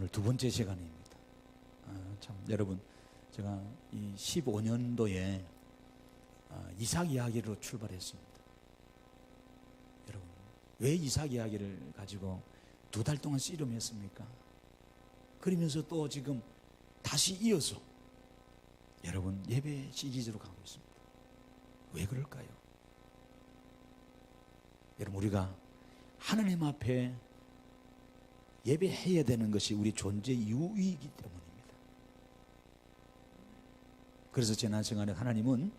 오늘 두 번째 시간입니다. 참 여러분, 제가 이 15년도에 이삭 이야기로 출발했습니다. 여러분, 왜 이삭 이야기를 가지고 2달 동안 씨름했습니까? 그러면서 또 지금 다시 이어서 여러분 예배 시리즈로 가고 있습니다. 왜 그럴까요? 여러분, 우리가 하나님 앞에 예배해야 되는 것이 우리 존재 이유이기 때문입니다. 그래서 지난 시간에 하나님은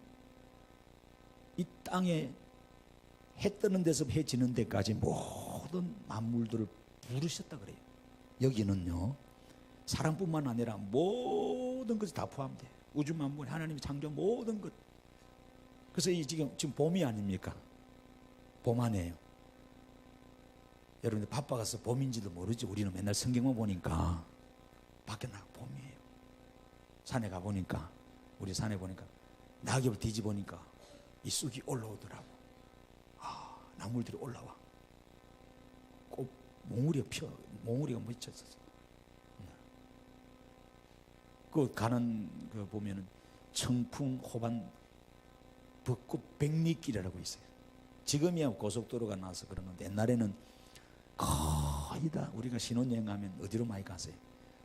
이 땅에 해 뜨는 데서 해 지는 데까지 모든 만물들을 부르셨다 그래요. 여기는요, 사람뿐만 아니라 모든 것이 다 포함돼요. 우주 만물, 하나님이 창조한 모든 것. 그래서 이 지금 봄이 아닙니까? 봄 아니에요. 여러분들 바빠가서 봄인지도 모르지. 우리는 맨날 성경만 보니까 밖에 나가 봄이에요. 산에 가보니까, 우리 산에 보니까 낙엽을 뒤집으니까 이 쑥이 올라오더라고. 나물들이 올라와. 꽃 몽우리가 몽우리가 묻혀있었어. 그 가는 그 보면은 청풍 호반 벚꽃 백리길이라고 있어요. 지금이야 고속도로가 나와서 그런 건데, 옛날에는 거의 다 우리가 신혼여행 가면 어디로 많이 갔어요?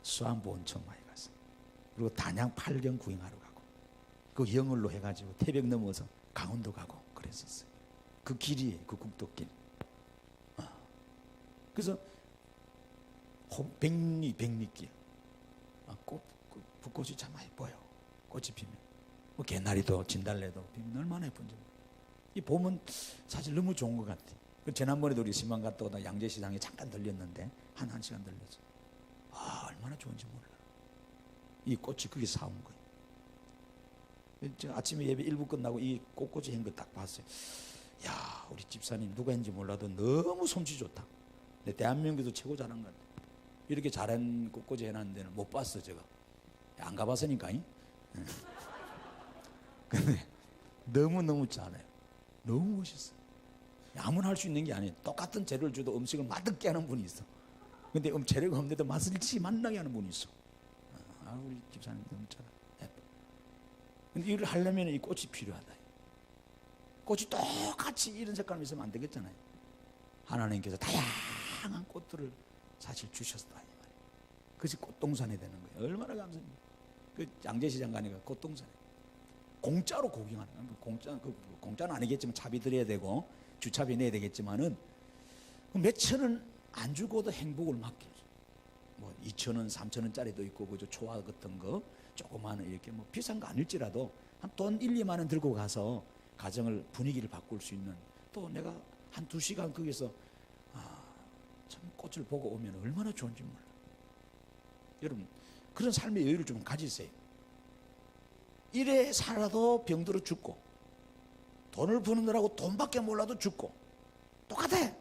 수안보 온천 많이 갔어요. 그리고 단양 팔경 구경하러 가고, 그 영월로 해가지고 태백 넘어서 강원도 가고 그랬었어요. 그 길이에요, 그 국도길. 그래서 백리길. 벚꽃이 참 예뻐요. 꽃이 피면. 뭐 개나리도 진달래도 피면 얼마나 예쁜지. 이 봄은 사실 너무 좋은 것 같아요. 지난번에도 우리 신방 갔다 오다 양재시장에 잠깐 들렸는데 한 시간 들렸어. 얼마나 좋은지 몰라. 이 꽃이 그게 사온 거예요. 저 아침에 예배 1부 끝나고 이 꽃꽂이 한 거 딱 봤어요. 야, 우리 집사님 누가 했는지 몰라도 너무 솜씨 좋다. 근데 대한민국에서 최고 잘한 것 같아. 이렇게 잘한 꽃꽂이 해놨는 데는 못 봤어, 제가. 안 가봤으니까. 근데 너무너무 잘해요. 너무 멋있어. 아무나 할 수 있는 게 아니에요. 똑같은 재료를 줘도 음식을 맛있게 하는 분이 있어. 근데 재료가 없는데도 맛을 일찍 만나게 하는 분이 있어. 우리 집사님 너무 잘해. 예뻐. 근데 이걸 하려면 이 꽃이 필요하다. 꽃이 똑같이 이런 색깔로 있으면 안 되겠잖아요. 하나님께서 다양한 꽃들을 사실 주셨다. 그것이 꽃동산이 되는 거예요. 얼마나 감사합니다. 그 양재시장 가니까 꽃동산에 공짜로 구경하는 거예요. 공짜는 아니겠지만 차비 드려야 되고 주차비 내야 되겠지만은 몇천 원 안 주고도 행복을 맡겨줘. 뭐 2,000원, 3,000원짜리도 있고, 그저 초화 같은 거 조그마한 이렇게 뭐 비싼 거 아닐지라도 한 돈 1, 2만 원 들고 가서 가정을 분위기를 바꿀 수 있는, 또 내가 한 2시간 거기서 참 꽃을 보고 오면 얼마나 좋은지 몰라. 여러분, 그런 삶의 여유를 좀 가지세요. 이래 살아도 병들어 죽고, 돈을 버느라고 돈밖에 몰라도 죽고 똑같아.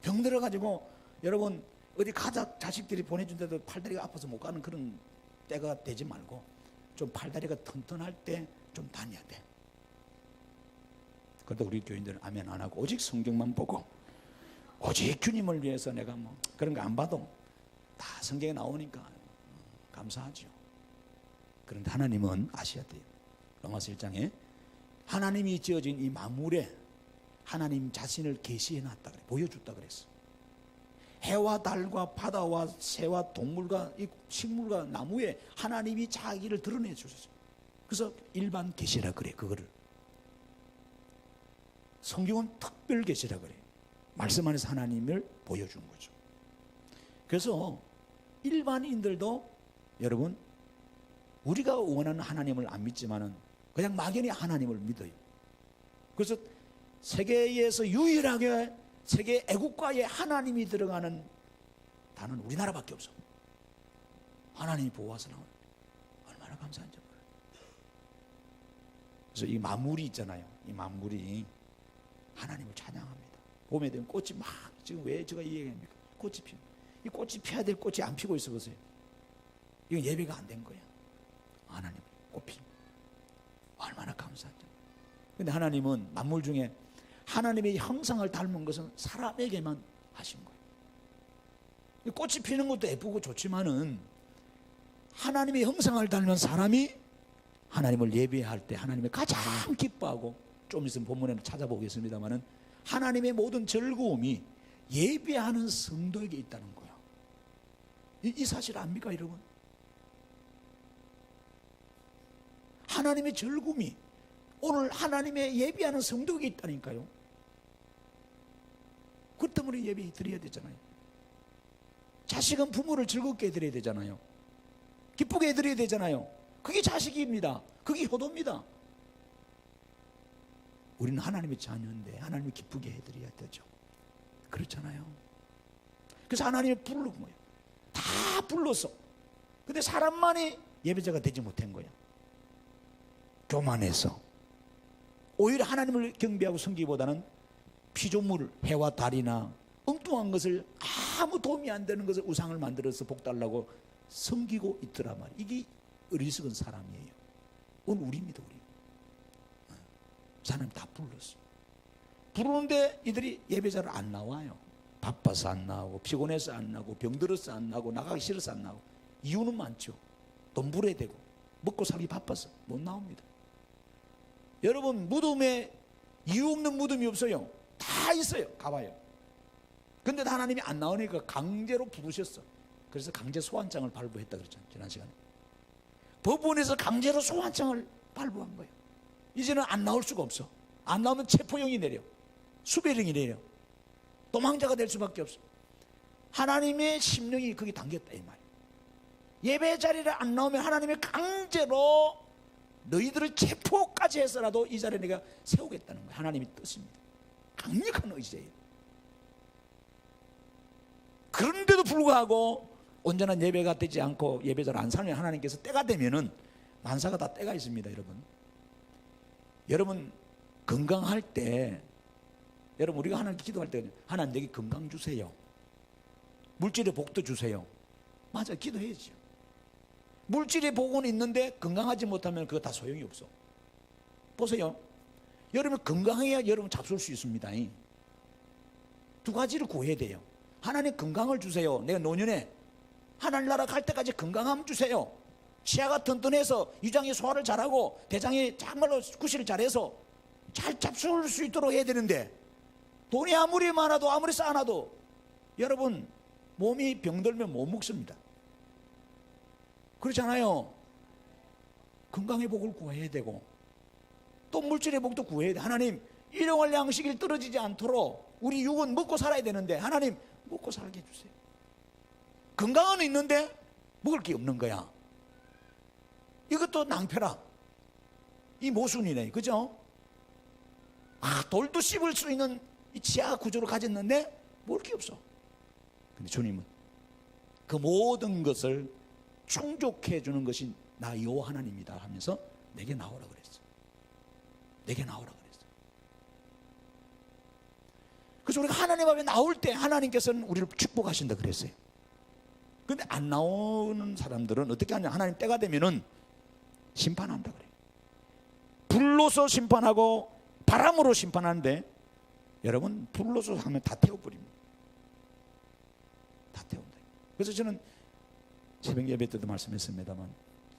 병들어가지고 여러분 어디 가자 자식들이 보내준데도 팔다리가 아파서 못 가는 그런 때가 되지 말고, 좀 팔다리가 튼튼할 때 좀 다녀야 돼. 그래도 우리 교인들은 아멘 안 하고 오직 성경만 보고, 오직 주님을 위해서 내가 뭐 그런 거 안 봐도 다 성경에 나오니까 감사하죠. 그런데 하나님은 아셔야 돼요. 로마서 1장에 하나님이 지어진 이 만물에 하나님 자신을 계시해 놨다 그래. 보여줬다 그랬어. 해와 달과 바다와 새와 동물과 이 식물과 나무에 하나님이 자기를 드러내 주셨어요. 그래서 일반 계시라 그래. 그거를 성경은 특별 계시라 그래. 말씀 안에서 하나님을 보여준 거죠. 그래서 일반인들도 여러분, 우리가 원하는 하나님을 안 믿지만은 그냥 막연히 하나님을 믿어요. 그래서 세계에서 유일하게 세계 애국가에 하나님이 들어가는 단어는 우리나라밖에 없어. 하나님이 보호하서 나오는. 얼마나 감사한지 몰라요. 그래서 이 만물이 있잖아요. 이 만물이 하나님을 찬양합니다. 봄에 되면 꽃이 막, 지금 왜 제가 이 얘기합니까? 꽃이 피는. 이 꽃이 피어야 될 꽃이 안 피고 있어 보세요. 이건 예배가 안 된 거야. 하나님 꽃 피는. 얼마나 감사한지. 근데 하나님은 만물 중에 하나님의 형상을 닮은 것은 사람에게만 하신 거예요. 꽃이 피는 것도 예쁘고 좋지만은 하나님의 형상을 닮은 사람이 하나님을 예배할 때 하나님이 가장 기뻐하고, 좀 있으면 본문에는 찾아보겠습니다만은 하나님의 모든 즐거움이 예배하는 성도에게 있다는 거야. 이 사실 압니까, 여러분? 하나님의 즐거움이 오늘 하나님의 예배하는 성도에게 있다니까요. 그 때문에 예배 드려야 되잖아요. 자식은 부모를 즐겁게 해드려야 되잖아요. 기쁘게 해드려야 되잖아요. 그게 자식입니다. 그게 효도입니다. 우리는 하나님의 자녀인데 하나님을 기쁘게 해드려야 되죠. 그렇잖아요. 그래서 하나님이 부르는 거예요. 다 불렀어. 근데 사람만이 예배자가 되지 못한 거야. 교만해서. 오히려 하나님을 경배하고 섬기기보다는 피조물, 해와 달이나 엉뚱한 것을, 아무 도움이 안 되는 것을 우상을 만들어서 복달라고 섬기고 있더라 말이야. 이게 어리석은 사람이에요. 오늘 우리입니다, 우리. 사람 다 불렀어. 부르는데 이들이 예배자를 안 나와요. 바빠서 안 나오고, 피곤해서 안 나오고, 병들어서 안 나오고, 나가기 싫어서 안 나오고. 이유는 많죠. 돈 벌어야 되고, 먹고 살기 바빠서 못 나옵니다. 여러분, 무덤에 이유 없는 무덤이 없어요. 다 있어요. 가봐요. 근데 하나님이 안 나오니까 강제로 부르셨어. 그래서 강제 소환장을 발부했다 그랬잖아요, 지난 시간에. 법원에서 강제로 소환장을 발부한 거예요. 이제는 안 나올 수가 없어. 안 나오면 체포영이 내려, 수배령이 내려, 도망자가 될 수밖에 없어. 하나님의 심령이 거기 담겼다 이 말이에요. 예배 자리를 안 나오면 하나님이 강제로 너희들을 체포까지 해서라도 이 자리에 내가 세우겠다는 거예요. 하나님의 뜻입니다. 강력한 의지예요. 그런데도 불구하고 온전한 예배가 되지 않고 예배자를 안 살면 하나님께서 때가 되면은, 만사가 다 때가 있습니다, 여러분. 여러분 건강할 때, 여러분 우리가 하나님께 기도할 때 하나님 내게 건강 주세요, 물질의 복도 주세요. 맞아, 기도해야죠. 물질의 복은 있는데 건강하지 못하면 그거 다 소용이 없어. 보세요, 여러분 건강해야 여러분 잡술 수 있습니다. 두 가지를 구해야 돼요. 하나님 건강을 주세요. 내가 노년에 하나님 나라 갈 때까지 건강함 주세요. 치아가 튼튼해서 위장이 소화를 잘하고 대장이 정말로 구실을 잘해서 잘 잡술 수 있도록 해야 되는데, 돈이 아무리 많아도 아무리 쌓아놔도 여러분 몸이 병들면 못 먹습니다. 그렇잖아요. 건강의 복을 구해야 되고 또 물질의 복도 구해야 돼. 하나님 일용할 양식이 떨어지지 않도록 우리 육은 먹고 살아야 되는데 하나님 먹고 살게 해주세요. 건강은 있는데 먹을 게 없는 거야. 이것도 낭패라. 이 모순이네, 그죠? 돌도 씹을 수 있는 이 치아 구조를 가졌는데 먹을 게 없어. 근데 주님은 그 모든 것을 충족해 주는 것이 나 여호와 하나님이다 하면서 내게 나오라 그랬어. 내게 나오라 그랬어. 그래서 우리가 하나님 앞에 나올 때 하나님께서는 우리를 축복하신다 그랬어요. 근데 안 나오는 사람들은 어떻게 하냐, 하나님 때가 되면은 심판한다 그래요. 불로서 심판하고 바람으로 심판하는데, 여러분 불로서 하면 다 태워버립니다. 다 태운다. 그래서 저는 새벽 예배 때도 말씀했습니다만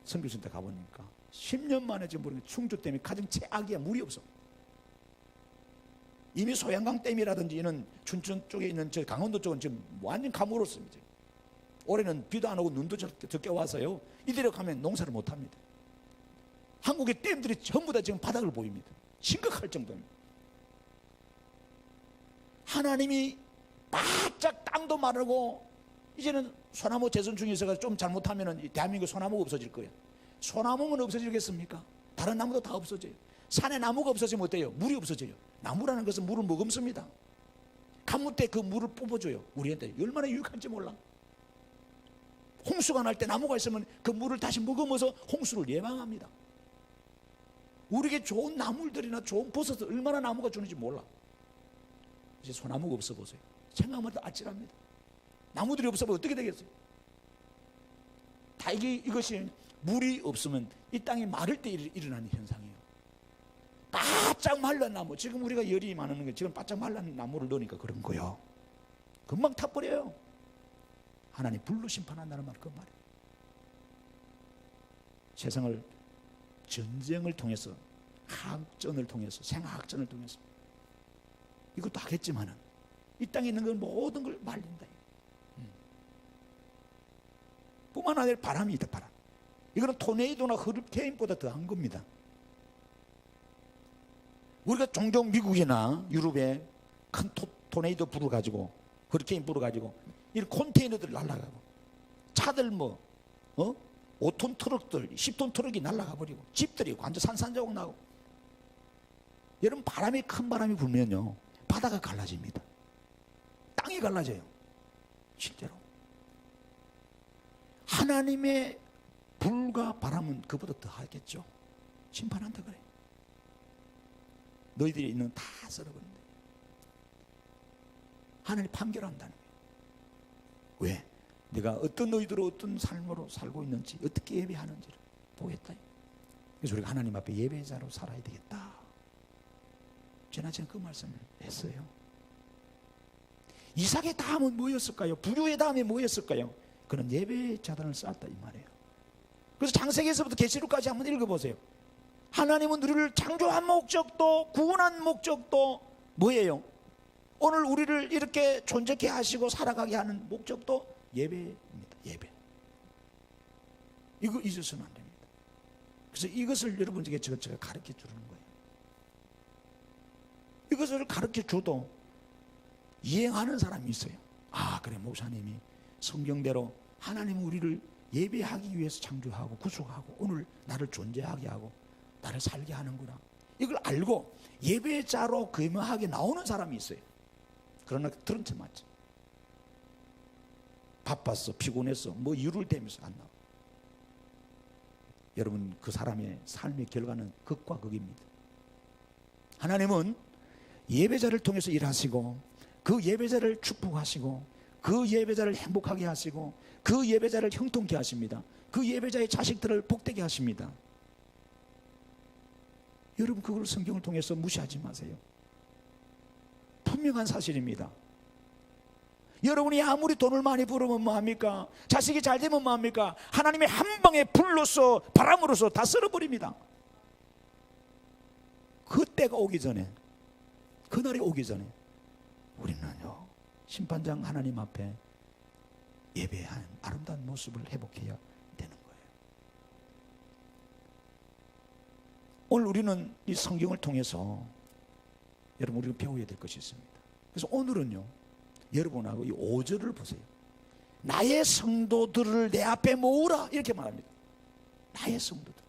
선교센터 가보니까 10년 만에 지금 보니까 충주 댐이 가장 최악이야. 물이 없어. 이미 소양강 댐이라든지 이런 춘천 쪽에 있는 저 강원도 쪽은 지금 완전 가물었습니다. 올해는 비도 안 오고 눈도 적게 와서요, 이대로 가면 농사를 못 합니다. 한국의 댐들이 전부 다 지금 바닥을 보입니다. 심각할 정도입니다. 하나님이 바짝 땅도 마르고, 이제는 소나무 재선 중에서 좀 잘못하면 대한민국 소나무가 없어질 거예요. 소나무는 없어지겠습니까? 다른 나무도 다 없어져요. 산에 나무가 없어지면 어때요? 물이 없어져요. 나무라는 것은 물을 머금습니다. 가뭄 때 그 물을 뽑아줘요. 우리한테 얼마나 유익한지 몰라. 홍수가 날 때 나무가 있으면 그 물을 다시 머금어서 홍수를 예방합니다. 우리에게 좋은 나물들이나 좋은 버섯을 얼마나 나무가 주는지 몰라. 이제 소나무가 없어 보세요. 생각만 해도 아찔합니다. 나무들이 없으면 어떻게 되겠어요? 다 이것이 물이 없으면 이 땅이 마를 때 일어나는 현상이에요. 바짝 말란 나무, 지금 우리가 열이 많은 게 지금 바짝 말란 나무를 넣으니까 그런 거예요. 금방 타버려요. 하나님 불로 심판한다는 말, 그 말이에요. 세상을 전쟁을 통해서, 학전을 통해서, 생학전을 통해서 이것도 하겠지만은 이 땅에 있는 건 모든 걸 말린다. 뿐만 아니라 바람이 있다. 바람. 이거는 토네이도나 허리케인보다 더한 겁니다. 우리가 종종 미국이나 유럽에 큰 토네이도 불어가지고, 허리케인 불어가지고 이 컨테이너들 날아가고, 차들 5톤 트럭들, 10톤 트럭이 날아가 버리고, 집들이 완전 산산조각 나고. 여러분, 바람이, 큰 바람이 불면요, 바다가 갈라집니다. 땅이 갈라져요. 실제로. 하나님의 불과 바람은 그보다 더 하겠죠. 심판한다 그래. 너희들이 있는 다 썰어버린다. 하나님 판결한다는 거예요. 왜? 내가 어떤 너희들은 어떤 삶으로 살고 있는지, 어떻게 예배하는지를 보겠다. 그래서 우리가 하나님 앞에 예배자로 살아야 되겠다. 지난주에 그 말씀을 했어요. 이삭의 다음은 뭐였을까요? 부류의 다음에 뭐였을까요? 그는 예배자단을 쌓았다 이 말이에요. 그래서 창세기에서부터 계시록까지 한번 읽어보세요. 하나님은 우리를 창조한 목적도, 구원한 목적도 뭐예요? 오늘 우리를 이렇게 존재케 하시고 살아가게 하는 목적도 예배입니다. 예배. 이거 잊어서는 안 됩니다. 그래서 이것을 여러분에게 제가 가르쳐 주는 거예요. 이것을 가르쳐 줘도 이행하는 사람이 있어요. 아, 그래, 목사님이 성경대로 하나님은 우리를 예배하기 위해서 창조하고 구속하고 오늘 나를 존재하게 하고 나를 살게 하는구나. 이걸 알고 예배자로 거명하게 나오는 사람이 있어요. 그러나 들은 척 맞죠. 바빴어, 피곤했어, 뭐 이유를 대면서 안 나와. 여러분, 그 사람의 삶의 결과는 극과 극입니다. 하나님은 예배자를 통해서 일하시고, 그 예배자를 축복하시고, 그 예배자를 행복하게 하시고, 그 예배자를 형통케 하십니다. 그 예배자의 자식들을 복되게 하십니다. 여러분, 그걸 성경을 통해서 무시하지 마세요. 분명한 사실입니다. 여러분이 아무리 돈을 많이 벌으면 뭐합니까? 자식이 잘 되면 뭐합니까? 하나님의 한 방의 불로서, 바람으로서 다 쓸어버립니다. 그때가 오기 전에, 그날이 오기 전에 우리는요, 심판장 하나님 앞에 예배한 아름다운 모습을 회복해야 되는 거예요. 오늘 우리는 이 성경을 통해서 여러분, 우리가 배워야 될 것이 있습니다. 그래서 오늘은요, 여러분하고 이 5절을 보세요. 나의 성도들을 내 앞에 모으라, 이렇게 말합니다. 나의 성도들.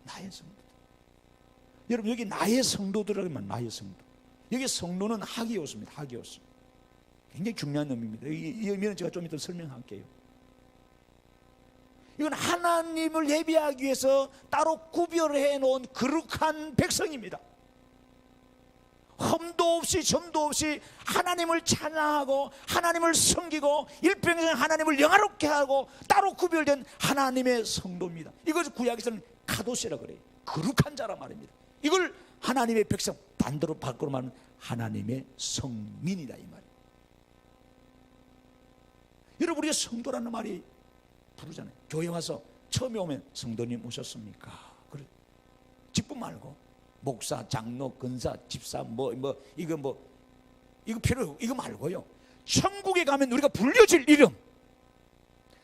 나의 성도들. 여러분, 여기 나의 성도들이라고 하면 나의 성도. 여기 성도는 하기오스입니다. 하기오스. 굉장히 중요한 의미입니다. 이 의미는 제가 좀 이따 설명할게요. 이건 하나님을 예배하기 위해서 따로 구별해 놓은 거룩한 백성입니다. 흠도 없이 점도 없이 하나님을 찬양하고 하나님을 섬기고 일평생 하나님을 영화롭게 하고 따로 구별된 하나님의 성도입니다. 이것을 구약에서는 카도시라 그래요. 거룩한 자라 말입니다. 이걸 하나님의 백성, 반대로 밖으로 말하면 하나님의 성민이다 이 말이에요. 여러분, 우리가 성도라는 말이 부르잖아요. 교회 와서 처음에 오면 성도님 오셨습니까? 그래. 직분 말고 목사, 장로, 근사, 집사 이거 필요, 이거 말고요. 천국에 가면 우리가 불려질 이름,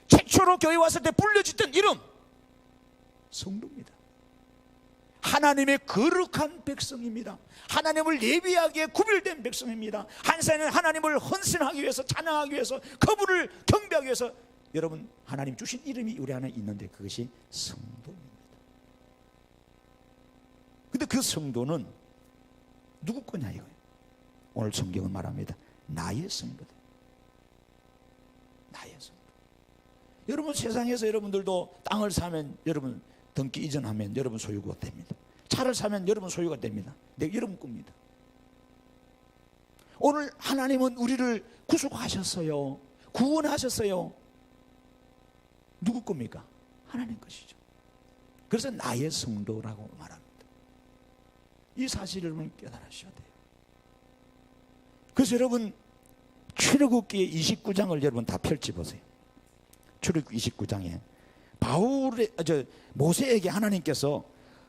최초로 교회 왔을 때 불려졌던 이름, 성도입니다. 하나님의 거룩한 백성입니다. 하나님을 예배하기에 구별된 백성입니다. 한사에는 하나님을 헌신하기 위해서, 찬양하기 위해서, 그분을 경배하기 위해서 여러분, 하나님 주신 이름이 우리 안에 있는데 그것이 성도입니다. 근데 그 성도는 누구 거냐 이거예요. 오늘 성경은 말합니다. 나의 성도들. 나의 성도. 여러분, 세상에서 여러분들도 땅을 사면 여러분 등기 이전하면 여러분 소유가 됩니다. 차를 사면 여러분 소유가 됩니다. 여러분 겁니다. 오늘 하나님은 우리를 구속하셨어요. 구원하셨어요. 누구 겁니까? 하나님 것이죠. 그래서 나의 성도라고 말합니다. 이 사실을 여러분 깨달으셔야 돼요. 그래서 여러분, 출애굽기 29장을 여러분 다 펼쳐보세요. 출애굽기 29장에 모세에게 하나님께서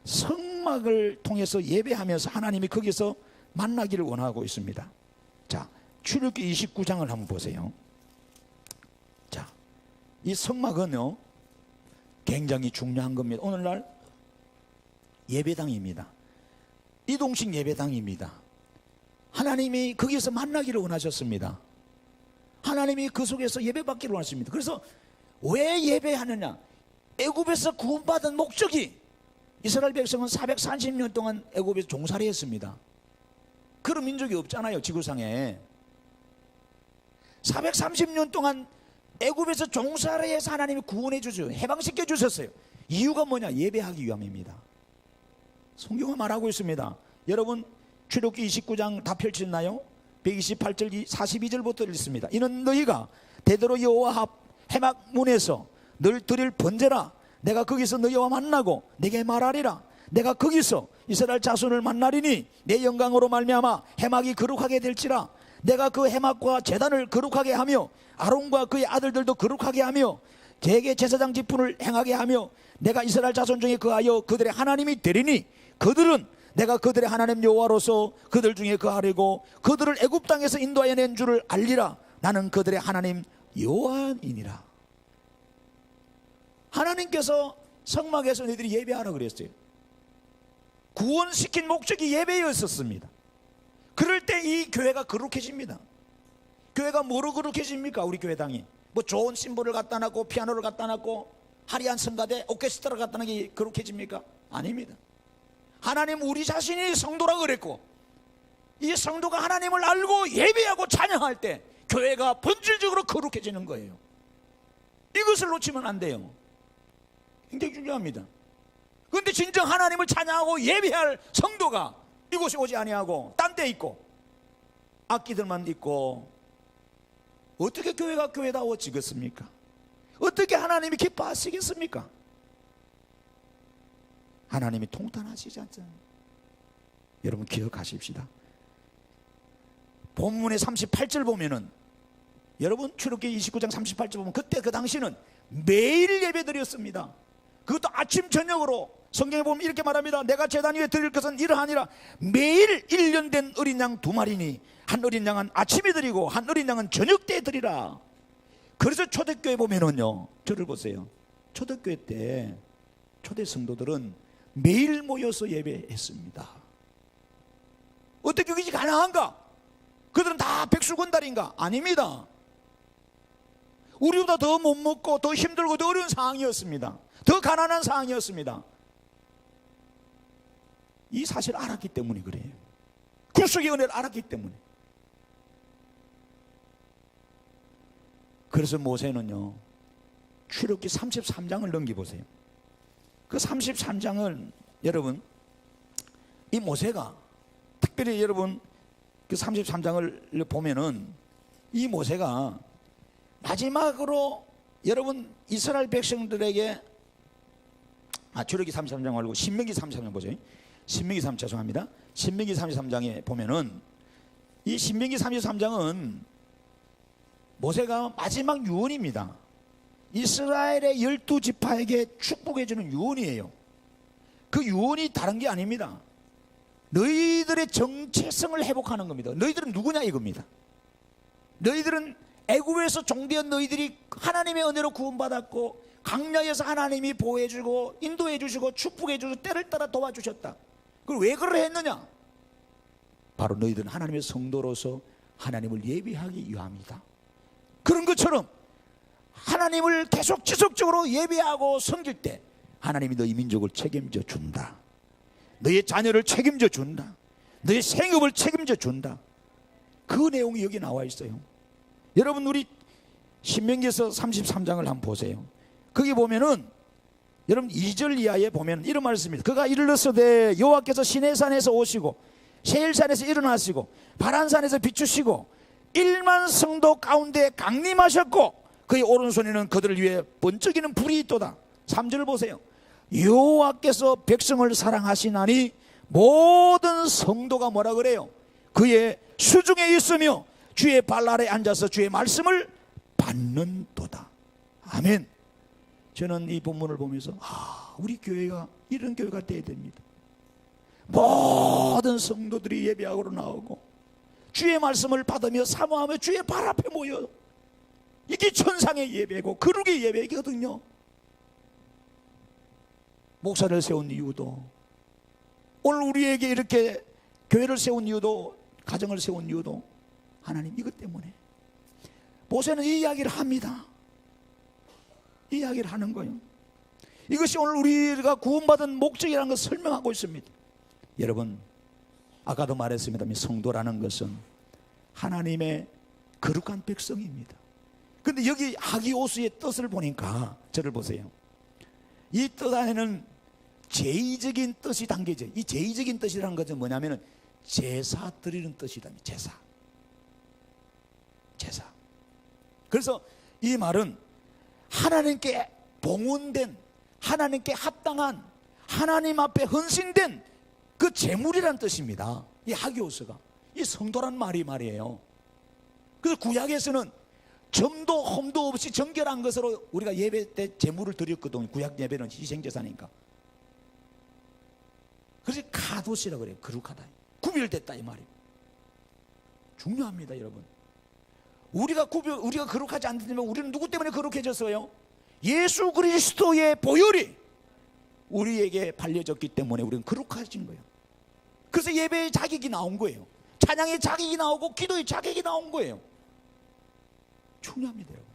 성막을 통해서 예배하면서 하나님이 거기서 만나기를 원하고 있습니다. 자, 출애굽기 29장을 한번 보세요. 자, 이 성막은요 굉장히 중요한 겁니다. 오늘날 예배당입니다. 이동식 예배당입니다. 하나님이 거기서 만나기를 원하셨습니다. 하나님이 그 속에서 예배받기를 원하십니다. 그래서 왜 예배하느냐? 애굽에서 구원받은 목적이, 이스라엘 백성은 430년 동안 애굽에서 종살이 했습니다. 그런 민족이 없잖아요, 지구상에. 430년 동안 애굽에서 종살이해서 하나님이 구원해 주죠. 해방시켜 주셨어요. 이유가 뭐냐? 예배하기 위함입니다. 성경은 말하고 있습니다. 여러분 출애굽기 29장 다 펼쳤나요? 128절 42절부터 읽습니다. 이는 너희가 대대로 여호와 앞 해막 문에서 늘 드릴 번제라. 내가 거기서 너희와 만나고 내게 말하리라. 내가 거기서 이스라엘 자손을 만나리니 내 영광으로 말미암아 해막이 거룩하게 될지라. 내가 그 해막과 제단을 거룩하게 하며 아론과 그의 아들들도 거룩하게 하며 대개 제사장 직분을 행하게 하며 내가 이스라엘 자손 중에 거하여 그들의 하나님이 되리니 그들은 내가 그들의 하나님 여호와로서 그들 중에 거하려고 그들을 애굽 땅에서 인도하여 낸 줄을 알리라. 나는 그들의 하나님 여호와이니라. 하나님께서 성막에서 너희들이 예배하라 그랬어요. 구원시킨 목적이 예배였었습니다. 그럴 때 이 교회가 거룩해집니다. 교회가 뭐로 거룩해집니까? 우리 교회당이 뭐 좋은 심볼을 갖다 놨고 피아노를 갖다 놨고 화려한 성가대 오케스트라를 갖다 놨기 거룩해집니까? 아닙니다. 하나님 우리 자신이 성도라 그랬고 이 성도가 하나님을 알고 예배하고 찬양할 때 교회가 본질적으로 거룩해지는 거예요. 이것을 놓치면 안 돼요. 굉장히 중요합니다. 그런데 진정 하나님을 찬양하고 예배할 성도가 이곳에 오지 아니하고 딴 데 있고 악기들만 있고 어떻게 교회가 교회다워지겠습니까? 어떻게 하나님이 기뻐하시겠습니까? 하나님이 통탄하시지 않잖아요. 여러분 기억하십시다. 본문의 38절 보면은 여러분 출애굽기 29장 38절 보면 그때 그 당시는 매일 예배드렸습니다. 그것도 아침 저녁으로 성경에 보면 이렇게 말합니다. 내가 제단 위에 드릴 것은 이러하니라. 매일 1년 된 어린 양 2마리니 한 어린 양은 아침에 드리고 한 어린 양은 저녁 때 드리라. 그래서 초대교회 보면은요, 저를 보세요. 초대교회 때 초대 성도들은 매일 모여서 예배했습니다. 어떻게 그게 가능한가? 그들은 다 백수건달인가? 아닙니다. 우리보다 더 못 먹고 더 힘들고 더 어려운 상황이었습니다. 더 가난한 상황이었습니다. 이 사실을 알았기 때문에 그래요. 구속의 은혜를 알았기 때문에. 그래서 모세는요 출애굽기 33장을 넘겨보세요. 그 33장을 여러분 이 모세가 특별히 여러분 그 33장을 보면은 이 모세가 마지막으로 여러분 이스라엘 백성들에게 출애굽기 33장 말고 신명기 33장 보세요. 신명기 33장 죄송합니다. 신명기 33장에 보면은 이 신명기 33장은 모세가 마지막 유언입니다. 이스라엘의 12지파에게 축복해주는 유언이에요. 그 유언이 다른 게 아닙니다. 너희들의 정체성을 회복하는 겁니다. 너희들은 누구냐 이겁니다. 너희들은 애굽에서 종되었 너희들이 하나님의 은혜로 구원받았고 광야에서 하나님이 보호해주고 인도해주시고 축복해주고 때를 따라 도와주셨다. 그걸 왜 그걸 했느냐? 바로 너희들은 하나님의 성도로서 하나님을 예배하기 위함이다. 그런 것처럼 하나님을 계속 지속적으로 예배하고 섬길 때 하나님이 너희 민족을 책임져 준다. 너의 자녀를 책임져 준다. 너의 생업을 책임져 준다. 그 내용이 여기 나와 있어요. 여러분 우리 신명기에서 33장을 한번 보세요. 거기 보면은 여러분 2절 이하에 보면 이런 말씀입니다. 그가 이르렀으되 여호와께서 시내산에서 오시고 세일산에서 일어나시고 바란산에서 비추시고 1만 성도 가운데 강림하셨고 그의 오른손에는 그들을 위해 번쩍이는 불이 있도다. 3절을 보세요. 여호와께서 백성을 사랑하시나니 모든 성도가 뭐라 그래요? 그의 수중에 있으며 주의 발 아래 앉아서 주의 말씀을 받는도다. 아멘. 저는 이 본문을 보면서 우리 교회가 이런 교회가 되어야 됩니다. 모든 성도들이 예배하러 나오고 주의 말씀을 받으며 사모하며 주의 발 앞에 모여, 이게 천상의 예배고 거룩의 예배이거든요. 목사를 세운 이유도, 오늘 우리에게 이렇게 교회를 세운 이유도, 가정을 세운 이유도 하나님 이것 때문에. 모세는 이 이야기를 합니다. 이 이야기를 하는 거예요. 이것이 오늘 우리가 구원받은 목적이라는 것을 설명하고 있습니다. 여러분, 아까도 말했습니다만 성도라는 것은 하나님의 거룩한 백성입니다. 그런데 여기 하기오스의 뜻을 보니까, 저를 보세요. 이 뜻 안에는 제의적인 뜻이 담겨져. 이 제의적인 뜻이라는 것은 뭐냐면 제사 드리는 뜻이다. 제사. 그래서 이 말은 하나님께 봉헌된, 하나님께 합당한, 하나님 앞에 헌신된 그 제물이라는 뜻입니다. 이 하기오스가, 이 성도란 말이에요. 그래서 구약에서는 점도 험도 없이 정결한 것으로 우리가 예배 때 제물을 드렸거든요. 구약 예배는 희생제사니까. 그래서 카도시라고 그래요. 거룩하다, 구별됐다 이 말이에요. 중요합니다, 여러분. 우리가 거룩하지 않다면 우리는 누구 때문에 거룩해졌어요? 예수 그리스도의 보혈이 우리에게 발려졌기 때문에 우리는 거룩해진 거예요. 그래서 예배의 자격이 나온 거예요. 찬양의 자격이 나오고 기도의 자격이 나온 거예요. 중요합니다, 여러분.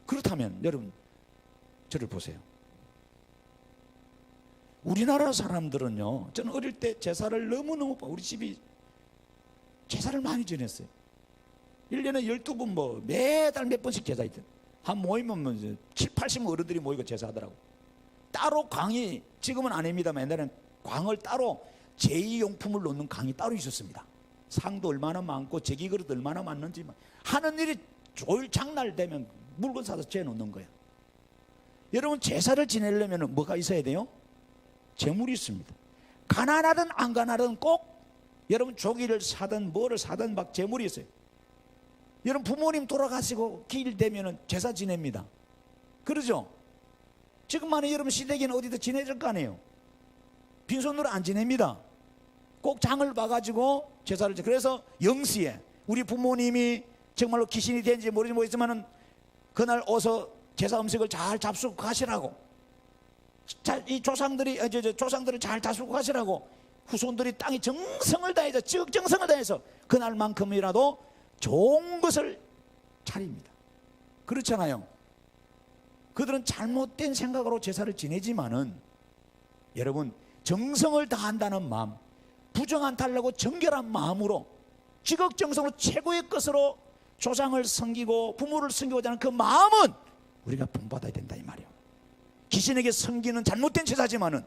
그렇다면 여러분, 저를 보세요. 우리나라 사람들은요, 저는 어릴 때 제사를 너무너무 우리 집이 제사를 많이 지냈어요. 1년에 12번 매달 몇 번씩 제사 있대. 한 모이면 7, 80 어른들이 모이고 제사하더라고. 따로 광이, 지금은 아닙니다만 옛날에는 광을 따로 제의용품을 놓는 광이 따로 있었습니다. 상도 얼마나 많고 제기그릇 얼마나 많는지 하는 일이 조일 장날 되면 물건 사서 재놓는 거예요. 여러분, 제사를 지내려면 뭐가 있어야 돼요? 재물이 있습니다. 가난하든 안 가난하든 꼭 여러분 조기를 사든 뭐를 사든 막 재물이 있어요. 여러분, 부모님 돌아가시고 기일 되면은 제사 지냅니다. 그러죠? 지금만의 여러분 시댁에는 어디도 지내질 거 아니에요. 빈손으로 안 지냅니다. 꼭 장을 봐가지고 제사를. 그래서 영시에 우리 부모님이 정말로 귀신이 된지 모르지만은 그날 어서 제사 음식을 잘 잡수고 가시라고, 이 조상들을 잘 잡수고 가시라고 후손들이 땅에 정성을 다해서, 정성을 다해서 그날만큼이라도 좋은 것을 차립니다. 그렇잖아요. 그들은 잘못된 생각으로 제사를 지내지만은 여러분, 정성을 다한다는 마음, 부정한 달라고 정결한 마음으로 지극정성으로 최고의 것으로 조상을 섬기고 부모를 섬기고자 하는 그 마음은 우리가 본받아야 된다 이 말이에요. 귀신에게 섬기는 잘못된 제사지만은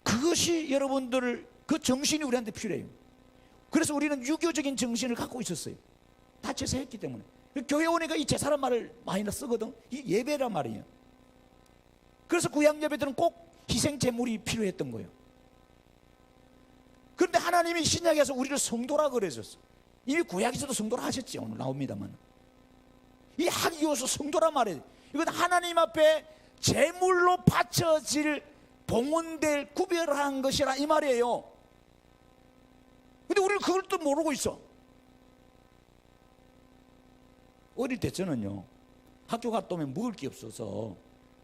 그것이 여러분들 그 정신이 우리한테 필요해요. 그래서 우리는 유교적인 정신을 갖고 있었어요. 다 제사했기 때문에. 교회 오니까 이 제사란 말을 많이 쓰거든. 이 예배란 말이에요. 그래서 구약 예배들은 꼭 희생 제물이 필요했던 거예요. 그런데 하나님이 신약에서 우리를 성도라 그러셨어. 이미 구약에서도 성도라 하셨지. 오늘 나옵니다만 이 하기오스 성도란 말이에요. 이건 하나님 앞에 제물로 바쳐질 봉헌될 구별한 것이라 이 말이에요. 근데 우리는 그걸 또 모르고 있어. 어릴 때 저는요, 학교 갔다 오면 먹을 게 없어서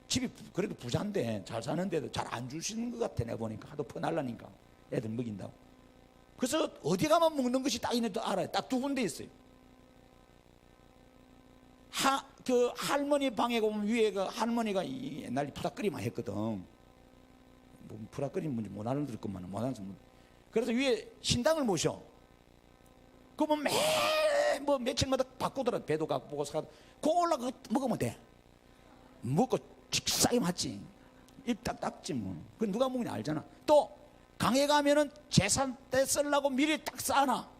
집이 그래도 부자인데 잘 사는데도 잘 안 주시는 것 같아. 내가 보니까 하도 퍼날라니까 애들 먹인다고. 그래서 어디 가면 먹는 것이 딱 있는 줄 알아요. 딱 두 군데 있어요. 그 할머니 방에 보면 위에 그 할머니가 옛날에 푸닥거리만 했거든. 뭐 푸닥거리는 뭔지 못 알아들 것만 못 알아서. 그래서 위에 신당을 모셔. 그러면 뭐 며칠마다 바꾸더라. 배도 갖고 사고. 그거 올라가 먹으면 돼. 먹고 직사에 맞지. 입 딱 닦지 뭐. 그 누가 먹냐 알잖아. 또 강에 가면은 제산 때 쓰려고 미리 딱 쌓아놔.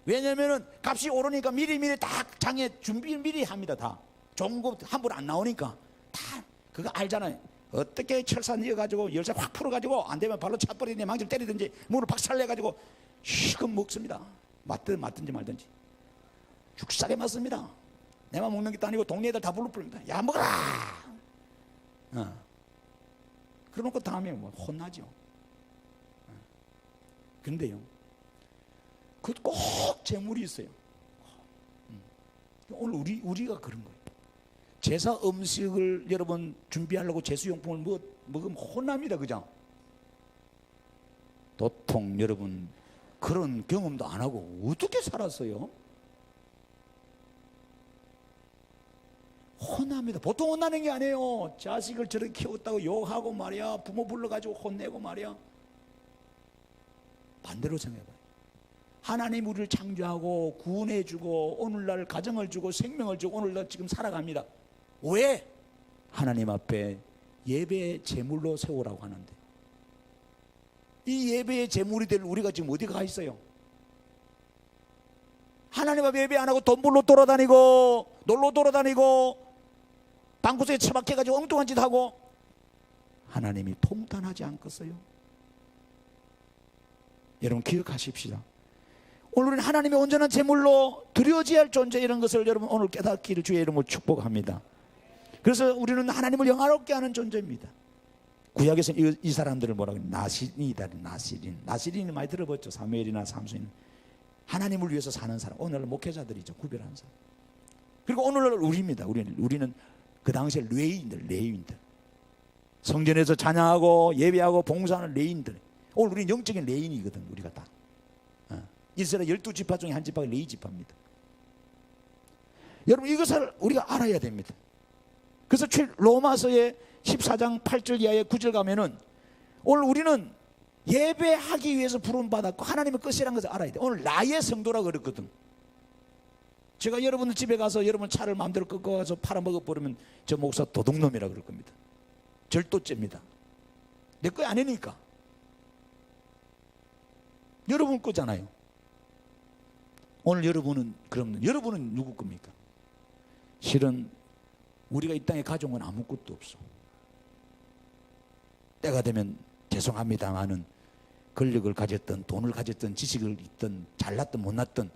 왜냐면은 값이 오르니까 미리 딱 장에 준비 미리 합니다. 다 좋은 거 함부로 안 나오니까 다 그거 알잖아요. 어떻게 철사 넣어가지고 열쇠 확 풀어가지고 안 되면 발로 차버리든지 망치를 때리든지 문을 박살내가지고 실컷 먹습니다. 맞든지 말든지 죽사게 맞습니다. 내만 먹는 것도 아니고 동네 애들 다 부릅니다. 야 먹어라. 그러놓고 다음에 뭐 혼나죠. 근데요, 그 꼭 재물이 있어요. 오늘 우리가 그런 거예요. 제사 음식을 여러분 준비하려고 제수용품을 먹으면 혼납니다. 그죠? 도통 여러분 그런 경험도 안 하고 어떻게 살았어요? 혼납니다. 보통 혼나는 게 아니에요. 자식을 저렇게 키웠다고 욕하고 말이야, 부모 불러가지고 혼내고 말이야. 반대로 생각해봐요. 하나님 우리를 창조하고 구원해주고 오늘날 가정을 주고 생명을 주고 오늘날 지금 살아갑니다. 왜? 하나님 앞에 예배의 제물로 세우라고 하는데, 이 예배의 제물이 될 우리가 지금 어디 가 있어요? 하나님 앞에 예배 안 하고 돈 벌러 돌아다니고 놀러 돌아다니고 방구석에 처박혀가지고 엉뚱한 짓 하고, 하나님이 통탄하지 않겠어요? 여러분 기억하십시다. 오늘은 하나님의 온전한 제물로 드려져야 할 존재, 이런 것을 여러분 오늘 깨닫기를 주의 이름으로 축복합니다. 그래서 우리는 하나님을 영화롭게 하는 존재입니다. 구약에서는 이 사람들을 뭐라고 해요? 나시린이다. 나시린이 많이 들어봤죠. 사무엘이나 삼손. 하나님을 위해서 사는 사람, 오늘날 목회자들이죠. 구별하는 사람. 그리고 오늘날 우리입니다. 우리는 그 당시에 레위인들. 성전에서 찬양하고 예배하고 봉사하는 레위인들. 오늘 우리는 영적인 레위인이거든. 우리가 다 이스라엘 12지파 중에 한 지파가 레위 지파입니다. 여러분 이것을 우리가 알아야 됩니다. 그래서 로마서의 14장 8절 이하의 9절 가면은 오늘 우리는 예배하기 위해서 부름받았고 하나님의 것이라는 것을 알아야 돼. 오늘 나의 성도라고 그랬거든. 제가 여러분들 집에 가서 여러분 차를 마음대로 꺾어서 팔아먹어버리면 저 목사 도둑놈이라고 그럴 겁니다. 절도죄입니다. 내 거 아니니까. 여러분 거잖아요. 오늘 여러분은 그러면 여러분은 누구 겁니까? 실은 우리가 이 땅에 가져온 건 아무것도 없어. 때가 되면 죄송합니다마는 권력을 가졌던 돈을 가졌던 지식을 있던 잘났던 못났던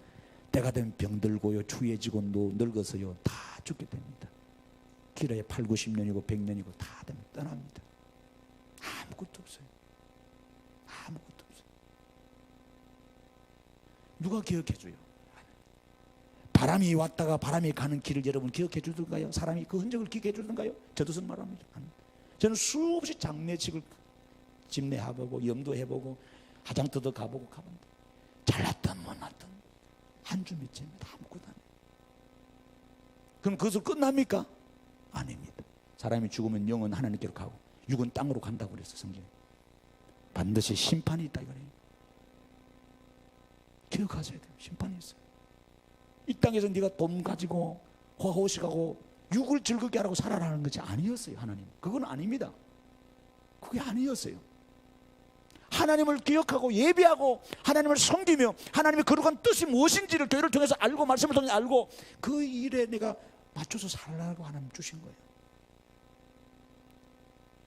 때가 되면 병들고요 추해지고 늙어서요 다 죽게 됩니다. 길어야 8, 90년이고 100년이고 다 되면 떠납니다. 아무것도 없어요. 아무것도 없어요. 누가 기억해 줘요? 바람이 왔다가 바람이 가는 길을 여러분 기억해 주던가요? 사람이 그 흔적을 기억해 주던가요? 저도 선 말합니다. 저는 수없이 장례식을 집례해보고 염도해보고 화장터도 가보고 가본다. 잘났든 못났든 한 주 밑입니다. 아무것도 안 해요. 그럼 그것으로 끝납니까? 아닙니다. 사람이 죽으면 영은 하나님께로 가고 육은 땅으로 간다고 그랬어 성경에. 반드시 심판이 있다 이거예요. 기억하셔야 돼요. 심판이 있어요. 이 땅에서 네가 돈 가지고 호호식하고 육을 즐겁게 하라고 살아라는 것이 아니었어요. 하나님 그건 아닙니다. 그게 아니었어요. 하나님을 기억하고 예배하고 하나님을 섬기며 하나님의 거룩한 뜻이 무엇인지를 교회를 통해서 알고 말씀을 통해서 알고 그 일에 내가 맞춰서 살라고 하나님 주신 거예요.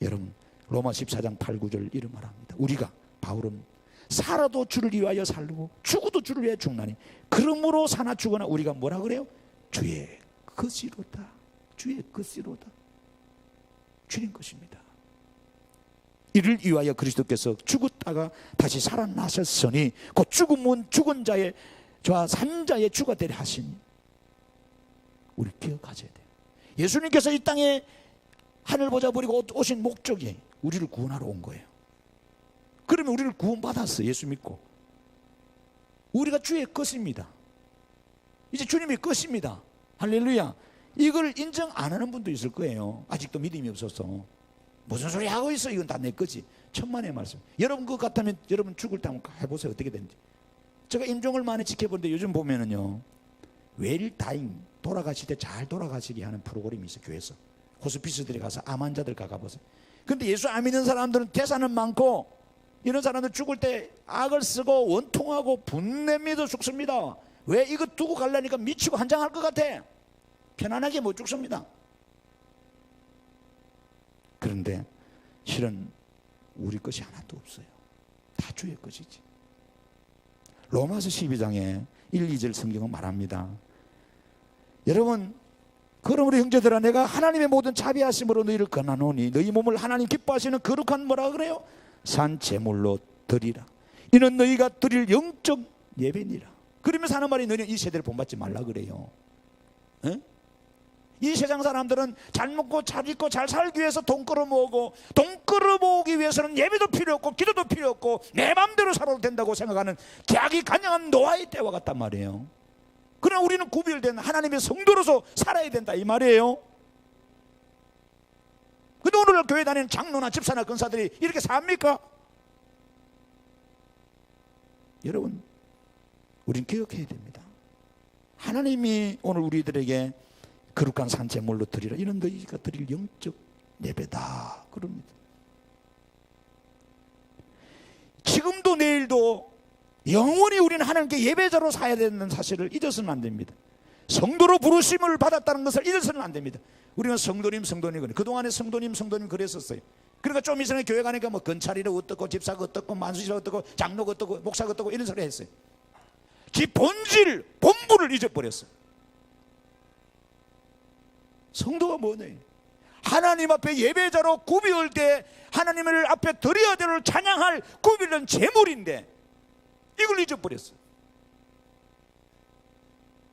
여러분 로마 14장 8, 9절 이런 말합니다. 우리가 바울은 살아도 주를 위하여 살고 죽어도 주를 위하여 죽나니 그러므로 사나 죽거나 우리가 뭐라 그래요? 주의 것이로다. 주의 것이로다. 주님 것입니다. 이를 위하여 그리스도께서 죽었다가 다시 살아나셨으니 곧 죽음은 죽은 자의 저와 산 자의 주가 되려 하시니 우리 기억하셔야 돼요. 예수님께서 이 땅에 하늘 보자 버리고 오신 목적이 우리를 구원하러 온 거예요. 그러면 우리를 구원받았어. 예수 믿고 우리가 주의 것입니다. 이제 주님의 것입니다. 할렐루야. 이걸 인정 안 하는 분도 있을 거예요. 아직도 믿음이 없어서 무슨 소리 하고 있어? 이건 다 내 거지. 천만의 말씀. 여러분 그것 같으면 여러분 죽을 때 한번 해보세요. 어떻게 되는지. 제가 임종을 많이 지켜보는데 요즘 보면은요 웰다잉 돌아가실 때 잘 돌아가시게 하는 프로그램이 있어요. 교회에서 호스피스들이 가서 암 환자들 가보세요. 근데 예수 안 믿는 사람들은 재산은 많고 이런 사람들 죽을 때 악을 쓰고 원통하고 분냄에도 죽습니다. 왜? 이거 두고 가려니까 미치고 한장할 것 같아. 편안하게 못 죽습니다. 그런데 실은 우리 것이 하나도 없어요. 다 주의 것이지. 로마서 12장에 1, 2절 성경은 말합니다. 여러분, 그러므로 형제들아 내가 하나님의 모든 자비하심으로 너희를 권하노니 너희 몸을 하나님 기뻐하시는 거룩한 뭐라 그래요? 산 제물로 드리라. 이는 너희가 드릴 영적 예배니라. 그러면서 하는 말이 너희는 이 세대를 본받지 말라 그래요. 에? 이 세상 사람들은 잘 먹고 잘 입고 잘 살기 위해서 돈 끌어모으고, 돈 끌어모으기 위해서는 예배도 필요 없고 기도도 필요 없고 내 마음대로 살아도 된다고 생각하는 자기 간영한 노아의 때와 같단 말이에요. 그러나 우리는 구별된 하나님의 성도로서 살아야 된다 이 말이에요. 근데 오늘날 교회 다니는 장로나 집사나 권사들이 이렇게 삽니까? 여러분, 우린 기억해야 됩니다. 하나님이 오늘 우리들에게 거룩한 산제물로 드리라. 이는 너희가 드릴 영적 예배다 그럽니다. 지금도 내일도 영원히 우리는 하나님께 예배자로 살아야 되는 사실을 잊어서는 안 됩니다. 성도로 부르심을 받았다는 것을 잊어서는 안 됩니다. 우리는 성도님 그동안에 성도님 그랬었어요. 그러니까 좀 이전에 교회 가니까 뭐 건찰이라 어떻고 집사가 어떻고 만수시가 어떻고 장로가 어떻고 목사가 어떻고 이런 소리 했어요. 지 본질 본부를 잊어버렸어요. 성도가 뭐냐? 하나님 앞에 예배자로 구비할 때 하나님을 앞에 드려야 될 찬양할 구비는 제물인데 이걸 잊어버렸어요.